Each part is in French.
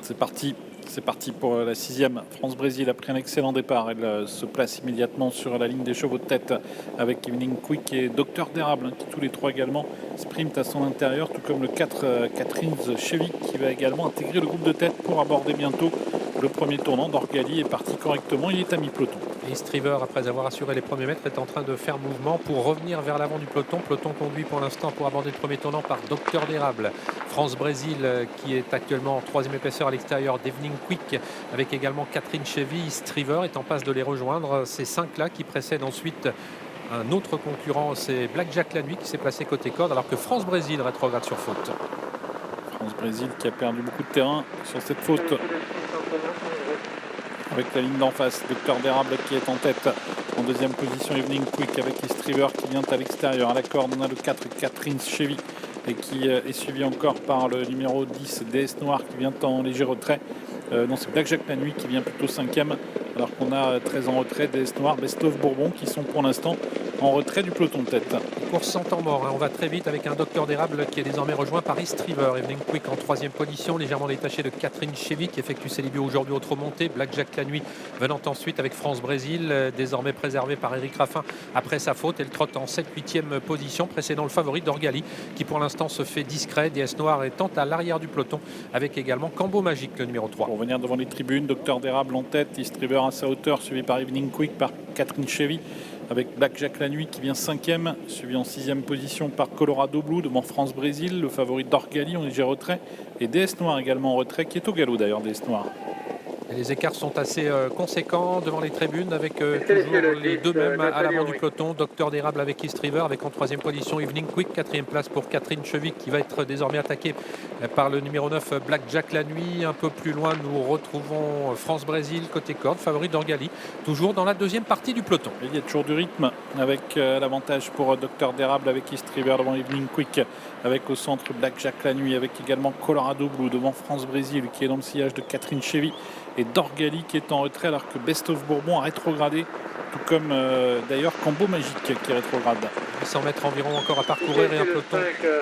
C'est parti pour la 6e. France-Brésil a pris un excellent départ. Elle se place immédiatement sur la ligne des chevaux de tête avec Evening Quick et Docteur d'Érable, qui tous les trois également sprintent à son intérieur, tout comme le 4 Catherine Chevy qui va également intégrer le groupe de tête pour aborder bientôt le premier tournant. Dorgali est parti correctement, il est à mi-peloton. Et Striver, après avoir assuré les premiers mètres, est en train de faire mouvement pour revenir vers l'avant du peloton. Peloton conduit pour l'instant pour aborder le premier tournant par Docteur d'Érable. France-Brésil qui est actuellement en troisième épaisseur à l'extérieur d'Evening Quick avec également Catherine Chevy. Striver est en passe de les rejoindre. Ces 5-là qui précèdent ensuite un autre concurrent, c'est Blackjack la Nuit qui s'est placé côté corde alors que France-Brésil rétrograde sur faute. France-Brésil qui a perdu beaucoup de terrain sur cette faute. Avec la ligne d'en face, Docteur d'Érable qui est en tête. En deuxième position, Evening Quick avec Striver qui vient à l'extérieur. À la corde, on a le 4 Catherine Chevy et qui est suivi encore par le numéro 10 DS Noir qui vient en léger retrait. Non, c'est Blackjack la Nuit qui vient plutôt 5e, alors qu'on a 13 en retrait, DS Noir, Best of Bourbon qui sont pour l'instant en retrait du peloton de tête. Course sans temps mort, on va très vite avec un Docteur d'Érable qui est désormais rejoint par Striver. Evening Quick en troisième position, légèrement détaché de Catherine Chevy qui effectue ses débuts aujourd'hui au trot monté. Blackjack la Nuit venant ensuite avec France-Brésil, désormais préservé par Eric Raffin après sa faute. Elle trotte en 7-8e position, précédant le favori Dorgali qui pour l'instant se fait discret. DS Noir étant à l'arrière du peloton avec également Cambo Magique, le numéro 3. Pour venir devant les tribunes, Docteur d'Érable en tête, Striver à sa hauteur, suivi par Evening Quick, par Catherine Chevy, avec Blackjack la Nuit qui vient 5e, suivi en 6e position par Colorado Blue devant France-Brésil, le favori Dorgali en léger retrait, et DS Noir également en retrait, qui est au galop d'ailleurs, DS Noir. Et les écarts sont assez conséquents devant les tribunes avec toujours les deux mêmes à l'avant du peloton. Docteur d'Érable avec Striver avec en troisième position Evening Quick, quatrième place pour Catherine Chevy qui va être désormais attaquée par le numéro 9 Blackjack la Nuit. Un peu plus loin nous retrouvons France-Brésil côté corde, favori Dorgali, toujours dans la deuxième partie du peloton. Et il y a toujours du rythme avec l'avantage pour Docteur d'Érable avec Striver devant Evening Quick, avec au centre Blackjack la Nuit, avec également Colorado Blue devant France-Brésil qui est dans le sillage de Catherine Chevy et Dorgali qui est en retrait alors que Best of Bourbon a rétrogradé, tout comme d'ailleurs Cambo Magique qui rétrograde. 800 mètres environ encore à parcourir et un peloton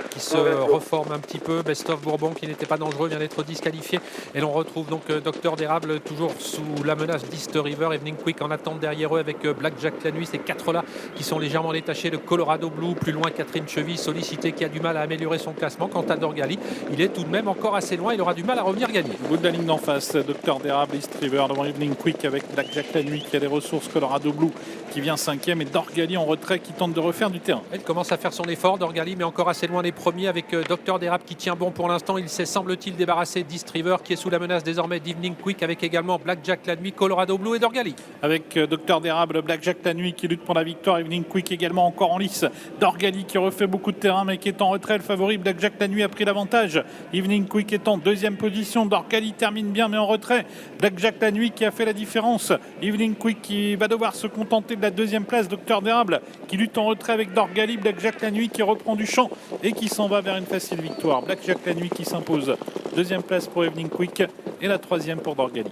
qui se reforme un petit peu. Best of Bourbon qui n'était pas dangereux vient d'être disqualifié et l'on retrouve donc Docteur d'Érable toujours sous la menace d'East River. Evening Quick en attente derrière eux avec Blackjack la Nuit, ces 4-là qui sont légèrement détachés de Colorado Blue. Plus loin Catherine Chevy sollicité qui a du mal à améliorer son classement. Quant à Dorgali, il est tout de même encore assez loin, il aura du mal à revenir gagner. Au bout de la ligne d'en face, Docteur d'Érable et Striver devant Evening Quick avec Blackjack la Nuit qui a des ressources, Colorado Blue qui vient 5e et Dorgali en retrait qui tente de refaire du terrain. Elle commence à faire son effort, Dorgali, mais encore assez loin des premiers avec Docteur d'Érable qui tient bon pour l'instant. Il s'est, semble-t-il, débarrassé d'Eastriver qui est sous la menace désormais d'Evening Quick avec également Blackjack la Nuit, Colorado Blue et Dorgali. Avec Docteur d'Érable, Blackjack la Nuit qui lutte pour la victoire, Evening Quick également encore en lice. Dorgali qui refait beaucoup de terrain mais qui est en retrait. Le favori Blackjack la Nuit a pris l'avantage. Evening Quick est en deuxième position. Dorgali termine bien mais en retrait. Blackjack la Nuit qui a fait la différence. Evening Quick qui va devoir se contenter de la deuxième place. Docteur d'Érable qui lutte en retrait avec Dorgali. Blackjack la Nuit qui reprend du champ et qui s'en va vers une facile victoire. Blackjack la Nuit qui s'impose. Deuxième place pour Evening Quick et la troisième pour Dorgali.